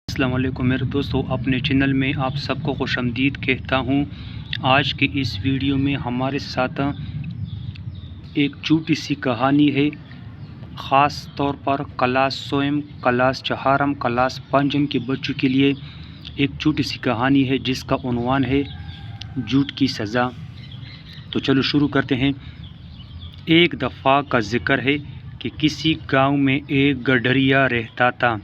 السلام علیکم میرے دوستو، اپنے چینل میں آپ سب کو خوش آمدید کہتا ہوں۔ آج کی اس ویڈیو میں ہمارے ساتھ ایک چھوٹی سی کہانی ہے، خاص طور پر کلاس سوئم، کلاس چہارم، کلاس پنجم کے بچوں کے لیے ایک چھوٹی سی کہانی ہے جس کا عنوان ہے جھوٹ کی سزا۔ تو چلو شروع کرتے ہیں۔ ایک دفعہ کا ذکر ہے کہ کسی گاؤں میں ایک گڈریا رہتا تھا۔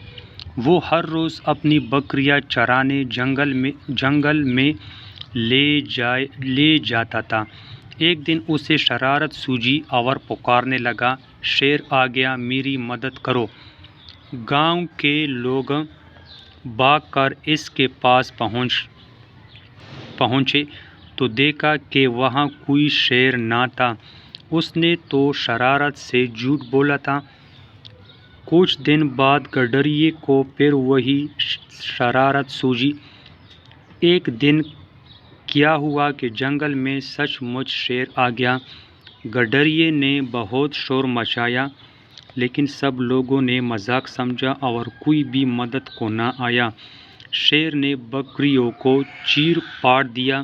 وہ ہر روز اپنی بکریاں چرانے جنگل میں لے جاتا تھا۔ ایک دن اسے شرارت سوجی اور پکارنے لگا، شیر آ گیا، میری مدد کرو۔ گاؤں کے لوگ بھاگ کر اس کے پاس پہنچے تو دیکھا کہ وہاں کوئی شیر نہ تھا۔ اس نے تو شرارت سے جھوٹ بولا تھا۔ کچھ دن بعد گڈریے کو پھر وہی شرارت سوجی۔ ایک دن کیا ہوا کہ جنگل میں سچ مچ شیر آ گیا۔ گڈریے نے بہت شور مچایا، لیکن سب لوگوں نے مذاق سمجھا اور کوئی بھی مدد کو نہ آیا۔ شیر نے بکریوں کو چیر پاڑ دیا۔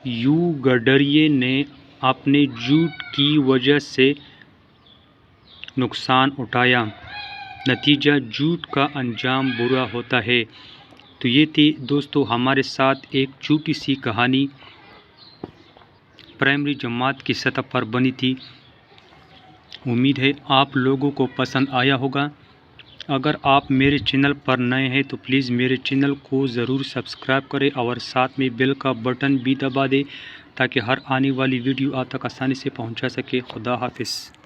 یوں گڈریے نے اپنے جھوٹ کی وجہ سے نقصان اٹھایا۔ نتیجہ، جھوٹ کا انجام برا ہوتا ہے۔ تو یہ تھی دوستو ہمارے ساتھ ایک چھوٹی سی کہانی، پرائمری جماعت کی سطح پر بنی تھی۔ امید ہے آپ لوگوں کو پسند آیا ہوگا۔ اگر آپ میرے چینل پر نئے ہیں تو پلیز میرے چینل کو ضرور سبسکرائب کریں اور ساتھ میں بیل کا بٹن بھی دبا دیں تاکہ ہر آنے والی ویڈیو آپ تک آسانی سے پہنچا سکے۔ خدا حافظ۔